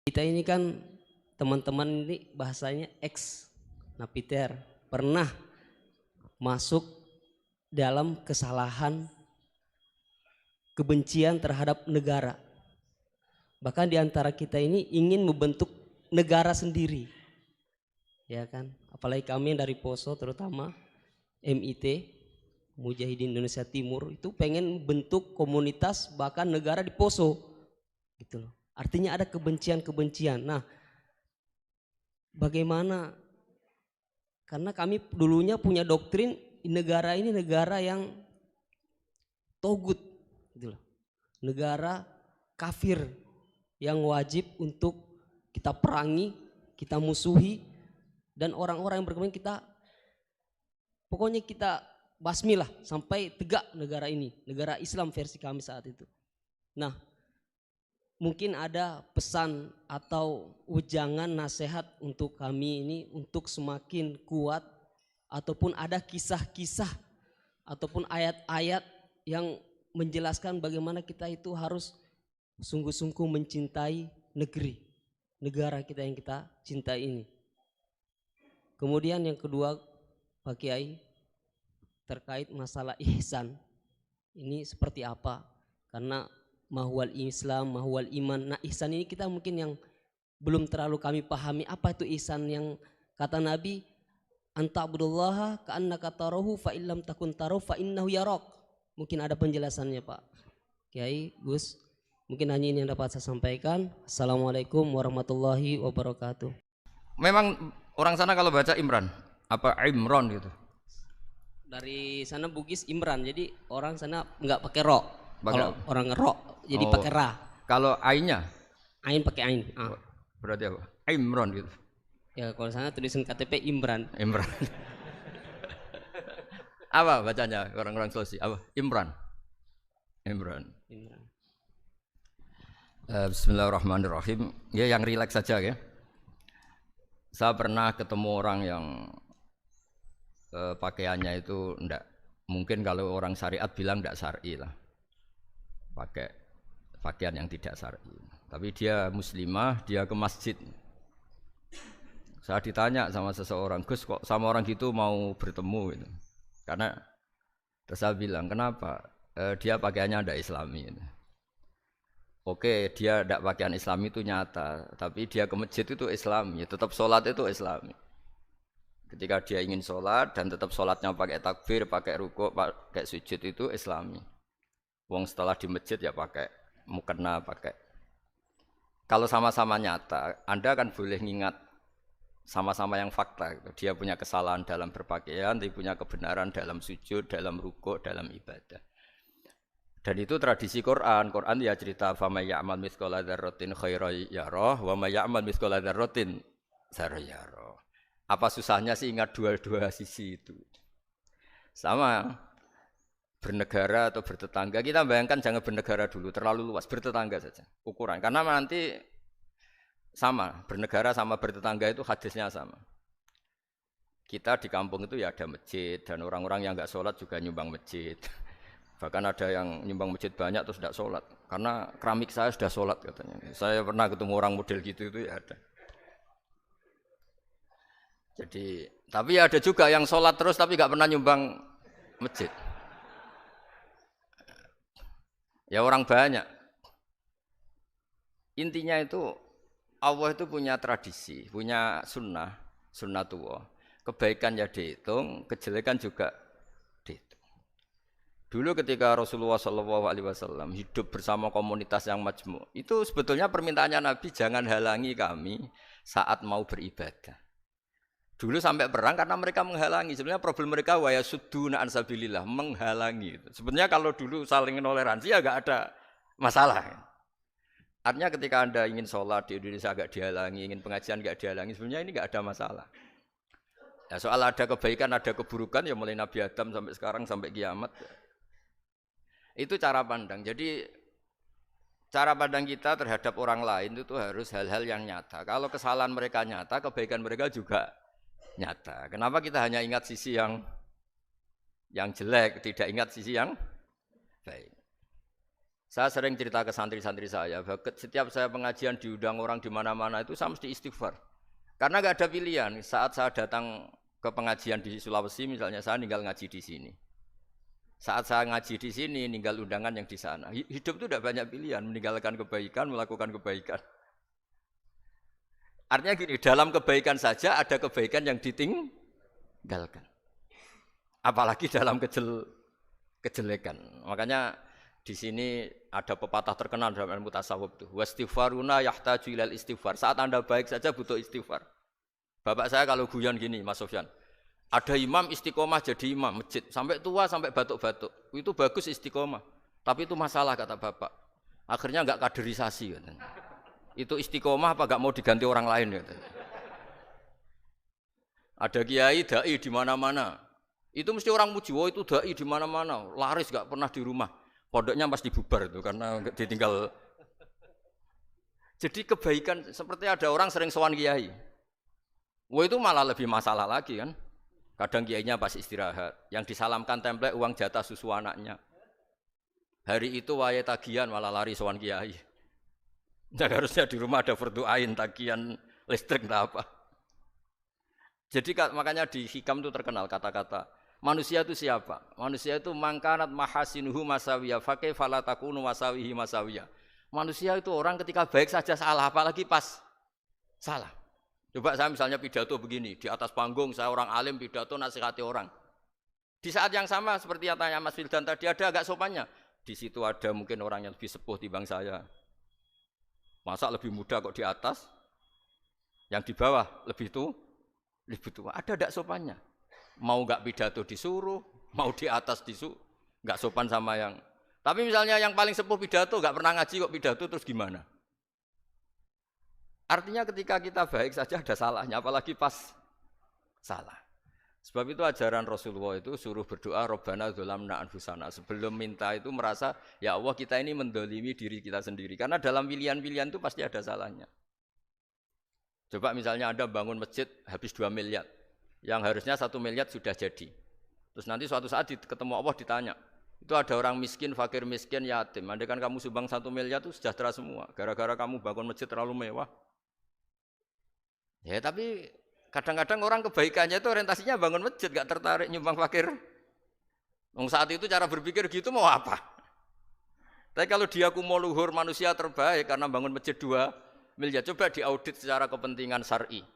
Kita ini kan teman-teman ini bahasanya ex napiter, pernah masuk dalam kesalahan kebencian terhadap negara. Bahkan di antara kita ini ingin membentuk negara sendiri. Ya kan? Apalagi kami yang dari Poso terutama MIT Mujahidin Indonesia Timur itu pengen bentuk komunitas bahkan negara di Poso. Gitu loh. Artinya ada kebencian-kebencian. Nah, bagaimana? Karena kami dulunya punya doktrin negara ini negara yang togut, gitu loh. Negara kafir yang wajib untuk kita perangi, kita musuhi, dan orang-orang yang berkepentingan kita, pokoknya kita basmi lah sampai tegak negara ini, negara Islam versi kami saat itu. Nah, mungkin ada pesan atau ujangan nasihat untuk kami ini untuk semakin kuat, ataupun ada kisah-kisah ataupun ayat-ayat yang menjelaskan bagaimana kita itu harus sungguh-sungguh mencintai negara kita yang kita cintai ini. Kemudian yang kedua Pak Kiai, terkait masalah ihsan ini seperti apa? Karena mahwal Islam, mahwal iman. Nah, ihsan ini kita mungkin yang belum terlalu kami pahami. Apa itu ihsan yang kata Nabi, anta'budullaha ka'annaka tarahu fa illam takun tarahu fa innahu yarak. Mungkin ada penjelasannya Pak Kiai, Gus. Mungkin hanya ini yang dapat saya sampaikan. Assalamualaikum warahmatullahi wabarakatuh. Memang orang sana kalau baca Imran, apa Imron gitu. Dari sana Bugis Imran, jadi orang sana nggak pakai ro. Kalau orang ro, jadi pakai ra. Kalau ainnya? Ain pakai ain. Berarti apa? Imron gitu. Ya kalau sana tulisan KTP Imran. Imran. Apa bacanya orang-orang Sulawesi? Apa? Imran. Imran. Bismillahirrahmanirrahim. Ya yang rileks saja ya. Saya pernah ketemu orang yang pakaiannya itu enggak, mungkin kalau orang syariat bilang enggak syar'i lah, pakai pakaian yang tidak syar'i. Tapi dia muslimah, dia ke masjid. Saya ditanya sama seseorang, Gus kok sama orang gitu mau bertemu gitu. Karena terus saya bilang kenapa? Dia pakaiannya enggak islami gitu. Oke, dia tidak pakaian Islami itu nyata, tapi dia ke masjid itu Islami, tetap sholat itu Islami. Ketika dia ingin sholat dan tetap sholatnya pakai takbir, pakai rukuk, pakai sujud itu Islami. Wong setelah di masjid ya pakai mukena, pakai. Kalau sama-sama nyata, Anda kan boleh ngingat sama-sama yang fakta. Gitu. Dia punya kesalahan dalam berpakaian, dia punya kebenaran dalam sujud, dalam rukuk, dalam ibadah. Dan itu tradisi Quran. Quran ya cerita fama ya'mal mithqala dzarratin khairan yarah wa may ya'mal mithqala dzarratin syarran yarah. Apa susahnya sih ingat dua-dua sisi itu? Sama bernegara atau bertetangga. Kita bayangkan jangan bernegara dulu, terlalu luas, bertetangga saja ukuran. Karena nanti sama, bernegara sama bertetangga itu hadisnya sama. Kita di kampung itu ya ada masjid dan orang-orang yang enggak sholat juga nyumbang masjid. Bahkan ada yang nyumbang masjid banyak terus tidak sholat karena keramik saya sudah sholat katanya. Saya pernah ketemu orang model gitu itu ya ada. Jadi tapi ada juga yang sholat terus tapi nggak pernah nyumbang masjid. Ya orang banyak. Intinya itu Allah itu punya tradisi, punya sunnatullah. Kebaikan ya dihitung, kejelekan juga dihitung. Dulu ketika Rasulullah SAW hidup bersama komunitas yang majmu', itu sebetulnya permintaannya Nabi jangan halangi kami saat mau beribadah. Dulu sampai perang karena mereka menghalangi. Sebenarnya problem mereka wa yasudduna an sabilillah, menghalangi. Sebenarnya kalau dulu saling toleransi ya enggak ada masalah. Artinya ketika Anda ingin sholat di Indonesia agak dihalangi, ingin pengajian enggak dihalangi, sebenarnya ini enggak ada masalah. Ya, soal ada kebaikan, ada keburukan ya mulai Nabi Adam sampai sekarang sampai kiamat. Itu cara pandang. Jadi cara pandang kita terhadap orang lain itu harus hal-hal yang nyata. Kalau kesalahan mereka nyata, kebaikan mereka juga nyata. Kenapa kita hanya ingat sisi yang jelek, tidak ingat sisi yang baik? Saya sering cerita ke santri-santri saya, setiap saya pengajian diundang orang di mana-mana itu saya mesti istighfar. Karena nggak ada pilihan. Saat saya datang ke pengajian di Sulawesi misalnya, saya tinggal ngaji di sini. Saat saya ngaji di sini, ninggal undangan yang di sana. Hidup itu tidak banyak pilihan, meninggalkan kebaikan, melakukan kebaikan. Artinya gini, dalam kebaikan saja ada kebaikan yang ditinggalkan. Apalagi dalam kejelekan. Makanya di sini ada pepatah terkenal dalam ilmu tasawuf itu. Wastighfaruna yahtaju ilal istighfar. Saat Anda baik saja butuh istighfar. Bapak saya kalau guyon gini, Mas Sofyan. Ada imam istiqomah jadi imam masjid sampai tua sampai batuk-batuk. Itu bagus istiqomah. Tapi itu masalah kata Bapak. Akhirnya enggak kaderisasi katanya. Itu istiqomah apa enggak mau diganti orang lain katanya. Ada kiai dai di mana-mana. Itu mesti orang muji, oh itu dai di mana-mana, laris enggak pernah di rumah. Pondoknya pasti bubar itu karena ditinggal. Jadi kebaikan seperti ada orang sering sowan kiai. Wah itu malah lebih masalah lagi kan. Kadang kiainya pas istirahat, yang disalamkan template uang jatah susu anaknya. Hari itu waya tagihan malah lari sowan kiai. Dan harusnya di rumah ada fardu ain tagihan listrik entah apa. Jadi makanya di hikam itu terkenal kata-kata manusia itu siapa? Manusia itu mangkanat mahasinuhu masawiyah fakih falatakunu masawihi masawiyah. Manusia itu orang ketika baik saja salah, apalagi pas salah. Coba saya misalnya pidato begini, di atas panggung saya orang alim pidato nasihati orang. Di saat yang sama seperti yang tanya Mas Wildan tadi ada agak sopannya. Di situ ada mungkin orang yang lebih sepuh timbang saya. Masa lebih muda kok di atas? Yang di bawah lebih tua? Ada enggak sopannya? Mau enggak pidato disuruh, mau di atas disuruh, enggak sopan sama yang. Tapi misalnya yang paling sepuh pidato enggak pernah ngaji kok pidato terus gimana? Artinya ketika kita baik saja ada salahnya, apalagi pas salah. Sebab itu ajaran Rasulullah itu suruh berdoa Rabbana dzolamna anfusana. Sebelum minta itu merasa ya Allah kita ini mendolimi diri kita sendiri. Karena dalam pilihan-pilihan itu pasti ada salahnya. Coba misalnya Anda bangun masjid habis 2 miliar. Yang harusnya 1 miliar sudah jadi. Terus nanti suatu saat ketemu Allah ditanya. Itu ada orang miskin, fakir miskin, yatim. Andai kan kamu sumbang 1 miliar itu sejahtera semua. Gara-gara kamu bangun masjid terlalu mewah. Ya tapi kadang-kadang orang kebaikannya itu orientasinya bangun masjid, gak tertarik nyumbang fakir. Saat itu cara berpikir gitu mau apa? Tapi kalau dia kumo luhur manusia terbaik karena bangun masjid 2 miliar, coba diaudit secara kepentingan syar'i.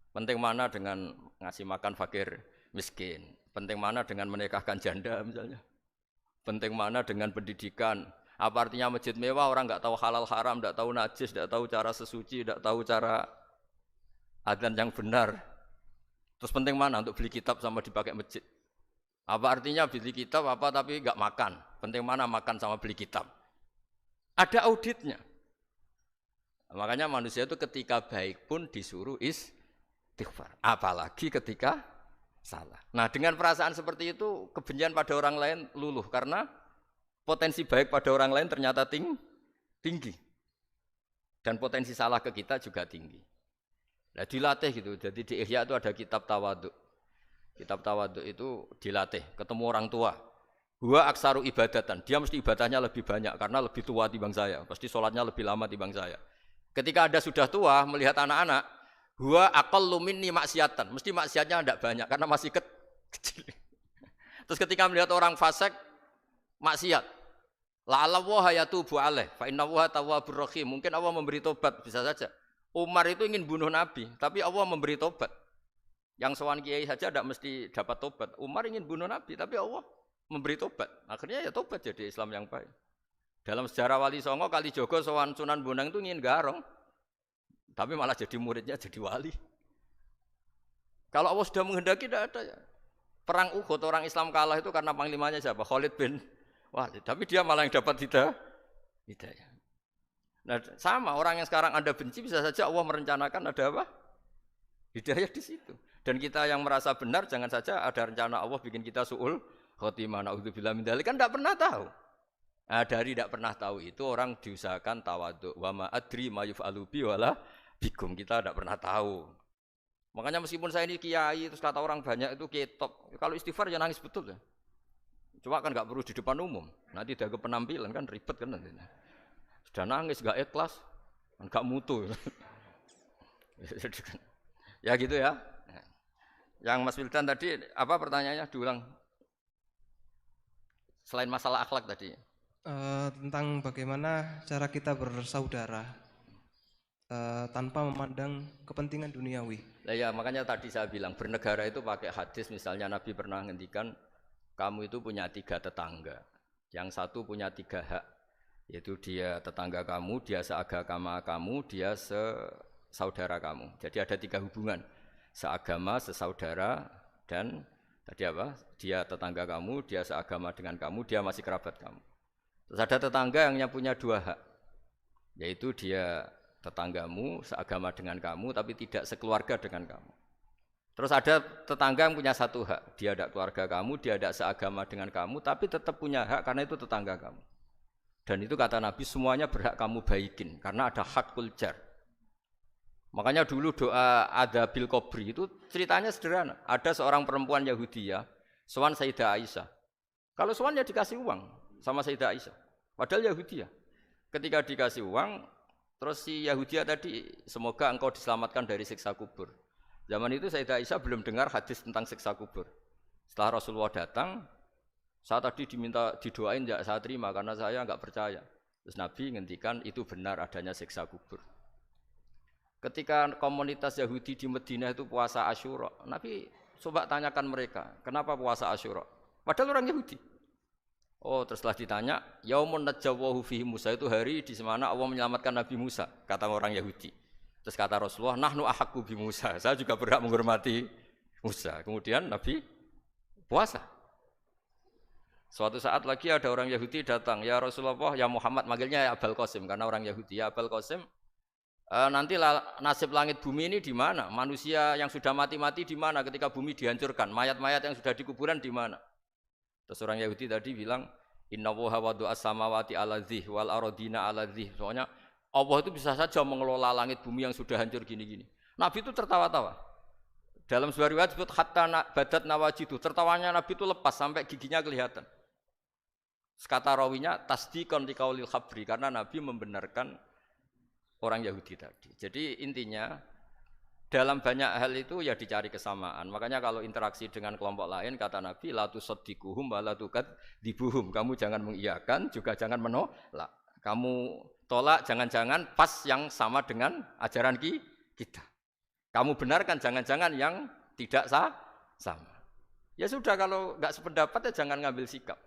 Penting mana dengan ngasih makan fakir miskin? Penting mana dengan menikahkan janda misalnya? Penting mana dengan pendidikan? Apa artinya masjid mewah orang nggak tahu halal haram, nggak tahu najis, nggak tahu cara sesuci, nggak tahu cara adzan yang benar. Terus penting mana untuk beli kitab sama dipakai masjid? Apa artinya beli kitab apa tapi nggak makan? Penting mana makan sama beli kitab? Ada auditnya. Makanya manusia itu ketika baik pun disuruh istighfar. Apalagi ketika salah. Nah dengan perasaan seperti itu kebencian pada orang lain luluh karena potensi baik pada orang lain ternyata tinggi. Dan potensi salah ke kita juga tinggi. Nah dilatih gitu. Jadi di Ihya itu ada kitab tawaduk. Kitab tawaduk itu dilatih. Ketemu orang tua. Huwa aksaru ibadatan. Dia mesti ibadahnya lebih banyak karena lebih tua timbang saya. Pasti sholatnya lebih lama timbang saya. Ketika Anda sudah tua melihat anak-anak, huwa aqallu minni maksiatan. Mesti maksiatnya tidak banyak karena masih kecil. Terus ketika melihat orang fasik maksiat, la'alla wa yatubu alaih fa inna wa tawwabur rahim. Mungkin Allah memberi tobat bisa saja. Umar itu ingin bunuh Nabi, tapi Allah memberi tobat. Yang sowan kiai saja tidak mesti dapat tobat. Umar ingin bunuh Nabi, tapi Allah memberi tobat. Akhirnya ya tobat jadi Islam yang baik. Dalam sejarah Wali Songo, Kalijogo sowan Sunan Bonang itu ingin garong. Tapi malah jadi muridnya jadi wali. Kalau Allah sudah menghendaki tidak ada ya. Perang Uhud orang Islam kalah itu karena panglimanya siapa? Khalid bin Walid. Tapi dia malah yang dapat hidayah. Nah, sama orang yang sekarang Anda benci bisa saja Allah merencanakan ada apa? Hidayah di situ. Dan kita yang merasa benar jangan saja ada rencana Allah bikin kita su'ul khotimah. Na'udzubillah min dzalik kan tidak pernah tahu. Nah, dari tidak pernah tahu itu orang diusahakan tawadhu. Wa ma adri ma yuf'alu bi wala bikum. Kita tidak pernah tahu. Makanya meskipun saya ini kiai terus kata orang banyak itu ketop. Kalau istighfar ya nangis betul ya. Cuma kan nggak perlu di depan umum. Nanti dia ke penampilan kan ribet kan nanti. Sudah nangis nggak ikhlas, kan nggak mutu. Ya gitu ya. Yang Mas Wildan tadi apa pertanyaannya diulang? Selain masalah akhlak tadi. Tentang bagaimana cara kita bersaudara tanpa memandang kepentingan duniawi. Nah, ya makanya tadi saya bilang bernegara itu pakai hadis, misalnya Nabi pernah ngendikan kamu itu punya 3 tetangga, yang satu punya 3 hak, yaitu dia tetangga kamu, dia seagama kamu, dia sesaudara kamu. Jadi ada 3 hubungan, seagama, sesaudara, dan tadi apa? Dia tetangga kamu, dia seagama dengan kamu, dia masih kerabat kamu. Terus ada tetangga yang punya 2 hak, yaitu dia tetanggamu seagama dengan kamu tapi tidak sekeluarga dengan kamu. Terus ada tetangga yang punya 1 hak, dia tidak keluarga kamu, dia tidak seagama dengan kamu tapi tetap punya hak karena itu tetangga kamu. Dan itu kata Nabi semuanya berhak kamu baikin karena ada hakul jar. Makanya dulu doa ada bil qabri itu ceritanya sederhana. Ada seorang perempuan Yahudiyah sowan Sayyidah Aisyah. Kalau sowan ya dikasih uang sama Sayyidah Aisyah. Padahal Yahudiyah. Ketika dikasih uang, terus si Yahudiyah tadi, semoga engkau diselamatkan dari siksa kubur. Zaman itu Sayyidah Aisyah belum dengar hadis tentang siksa kubur. Setelah Rasulullah datang, saya tadi diminta didoain, ya saya terima karena saya enggak percaya. Terus Nabi ngendikan itu benar adanya siksa kubur. Ketika komunitas Yahudi di Madinah itu puasa Asyura, Nabi coba tanyakan mereka, kenapa puasa Asyura? Padahal orang Yahudi. Oh, terus setelah ditanya, yaumun najjawahu fihi Musa, itu hari di mana Allah menyelamatkan Nabi Musa, kata orang Yahudi. Terus kata Rasulullah, nahnu ahaqqu bi Musa, saya juga berhak menghormati Musa. Kemudian Nabi puasa. Suatu saat lagi ada orang Yahudi datang, ya Rasulullah, ya Muhammad, manggilnya ya Abul Qasim karena orang Yahudi. Ya Abul Qasim, nanti nasib langit bumi ini di mana? Manusia yang sudah mati-mati di mana ketika bumi dihancurkan? Mayat-mayat yang sudah di kuburan di mana? Terus orang Yahudi tadi bilang, Inna woha wadu as-samawati ala dzih wal arodina ala dzih. Soalnya Allah itu bisa saja mengelola langit bumi yang sudah hancur gini-gini. Nabi itu tertawa-tawa. Dalam sebuah riwayat disebut hatta badat nawajidu. Tertawanya Nabi itu lepas sampai giginya kelihatan. Kata rawinya tasdiqan liqaulil khabri, karena Nabi membenarkan orang Yahudi tadi. Jadi intinya dalam banyak hal itu ya dicari kesamaan. Makanya kalau interaksi dengan kelompok lain kata Nabi la tusaddiquhum wa la tukadzibuhum. Kamu jangan mengiyakan juga jangan menolak. Kamu tolak jangan-jangan pas yang sama dengan ajaran kita. Kamu benarkan jangan-jangan yang tidak sama. Ya sudah, kalau enggak sependapat ya jangan ngambil sikap.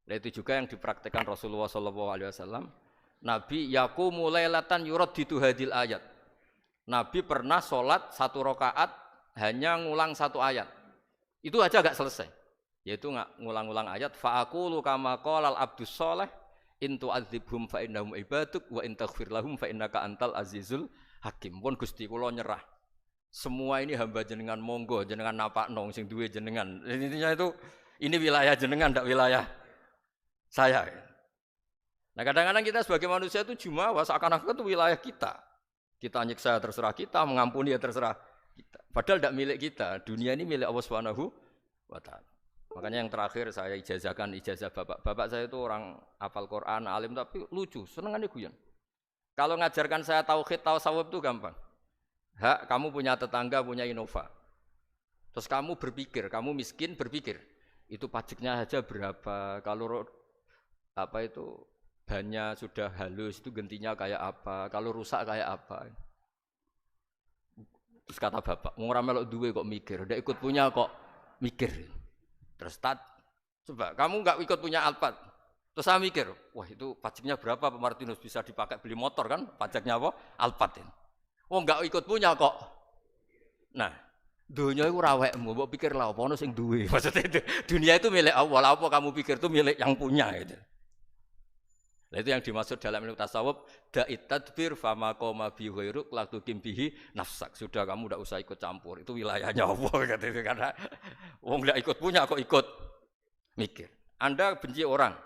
Nah, itu juga yang dipraktikkan Rasulullah SAW. Nabi yaqumu lailatan yuraddidu hadil ayat. Nabi pernah sholat 1 rakaat hanya ngulang 1 ayat. Itu aja gak selesai. Yaitu ngulang-ulang ayat. Fa'aqulu kama qalal abdus sholeh in tu'adzibhum fa innahum ibaduk wa in taghfir lahum fa innaka antal azizul hakim. Pun Gusti kula nyerah. Semua ini hamba jenengan, monggo jenengan napakno sing duwe jenengan. Intinya itu ini wilayah jenengan, ndak wilayah saya. Nah, kadang-kadang kita sebagai manusia itu jumawa seakan-akan itu wilayah kita. Kita nyiksa terserah kita, mengampuni ya terserah kita. Padahal tidak milik kita. Dunia ini milik Allah Subhanahu wa taala. Makanya yang terakhir saya ijazahkan ijazah bapak. Bapak saya itu orang hafal Quran, alim tapi lucu, senengannya guyon. Kalau ngajarkan saya tauhid, tasawuf itu gampang. Hak, kamu punya tetangga, punya Innova. Terus kamu berpikir, kamu miskin berpikir, itu pajaknya aja berapa? Kalau apa itu bannya sudah halus itu gentinya kayak apa, kalau rusak kayak apa. Terus kata bapak, mau melok duwe kok mikir, udah ikut punya kok mikir. Terus coba kamu nggak ikut punya Alphard, terus saya mikir, wah itu pajaknya berapa Pak Martinus, bisa dipakai beli motor kan, pajaknya apa? Alphard ini. Oh nggak ikut punya kok. Nah, dunia itu rawekmu, mbok pikir lah apa ono sing duwe. Maksudnya itu, dunia itu milik Allah, apa kamu pikir itu milik yang punya gitu. Nah, itu yang dimaksud dalam ilmu tasawuf, da'it tadbir fama qoma bi ghairuk la tuqim bihi nafsak. Sudah kamu enggak usah ikut campur. Itu wilayahnya Allah gitu, karena wong enggak ikut punya kok ikut mikir. Anda benci orang,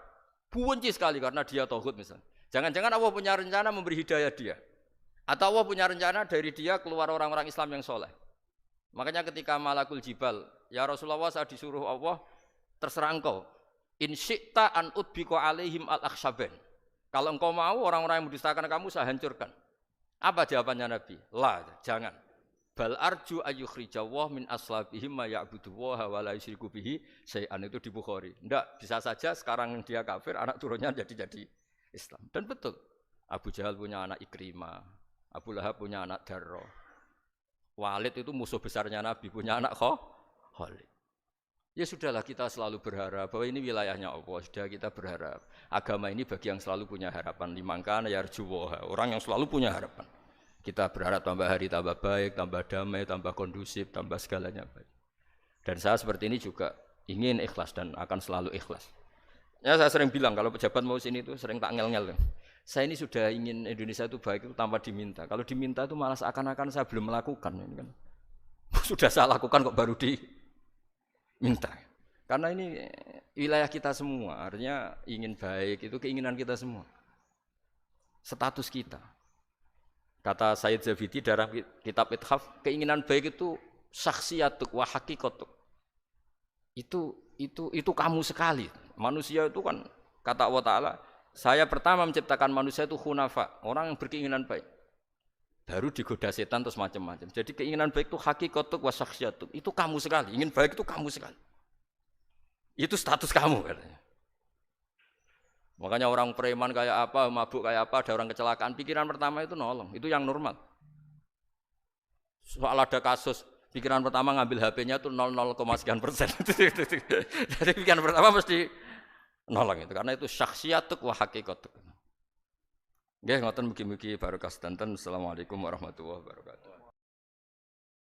benci sekali karena dia tauhid misalnya. Jangan-jangan Allah punya rencana memberi hidayah dia. Atau Allah punya rencana dari dia keluar orang-orang Islam yang soleh. Makanya ketika Malakul Jibal, ya Rasulullah saya disuruh Allah terserah engkau. In syi'ta an udbiko alaihim al-akhshaban. Kalau engkau mau orang-orang yang mendustakan kamu saya hancurkan. Apa jawabannya Nabi? La, jangan. Bal arju ayyukhrijawah min aslabihim ma ya'budu wa la yusyriku bihi syai'an, itu di Bukhari. Enggak, bisa saja sekarang dia kafir, anak turunnya jadi Islam. Dan betul. Abu Jahal punya anak Ikrimah, Abu Lahab punya anak Darrah. Walid itu musuh besarnya Nabi, punya anak Khalid. Ya sudahlah, kita selalu berharap bahwa ini wilayahnya Allah. Sudah, kita berharap agama ini bagi yang selalu punya harapan. Limangkana yarjuwaha, orang yang selalu punya harapan. Kita berharap tambah hari tambah baik, tambah damai, tambah kondusif, tambah segalanya baik. Dan saya seperti ini juga ingin ikhlas dan akan selalu ikhlas. Ya saya sering bilang kalau pejabat mau sini itu sering tak ngel-ngel. Saya ini sudah ingin Indonesia itu baik itu tanpa diminta. Kalau diminta itu malah seakan-akan saya belum melakukan. Ini kan. Sudah saya lakukan kok baru diminta. Karena ini wilayah kita semua, artinya ingin baik itu keinginan kita semua. Status kita. Kata Sayyid Zabidi dalam kitab Ithaf, keinginan baik itu syakhsiyatuk wa haqiqatuk. Itu kamu sekali. Manusia itu kan kata Allah Ta'ala, saya pertama menciptakan manusia itu hunafa, orang yang berkeinginan baik. Baru digoda setan terus macam-macam. Jadi keinginan baik itu haqiqatuk wa syakhsiyatuk. Itu kamu sekali. Ingin baik itu kamu sekali. Itu status kamu katanya. Makanya orang preman kayak apa, mabuk kayak apa, ada orang kecelakaan, pikiran pertama itu nolong, itu yang normal. Soal ada kasus, pikiran pertama ngambil HP-nya itu 0,0%. Jadi pikiran pertama mesti nolong itu, karena itu syakhsiyatuk wa haqiqatuk. Nggih, ngoten mugi-mugi barokah sedanten. Assalamualaikum warahmatullahi wabarakatuh.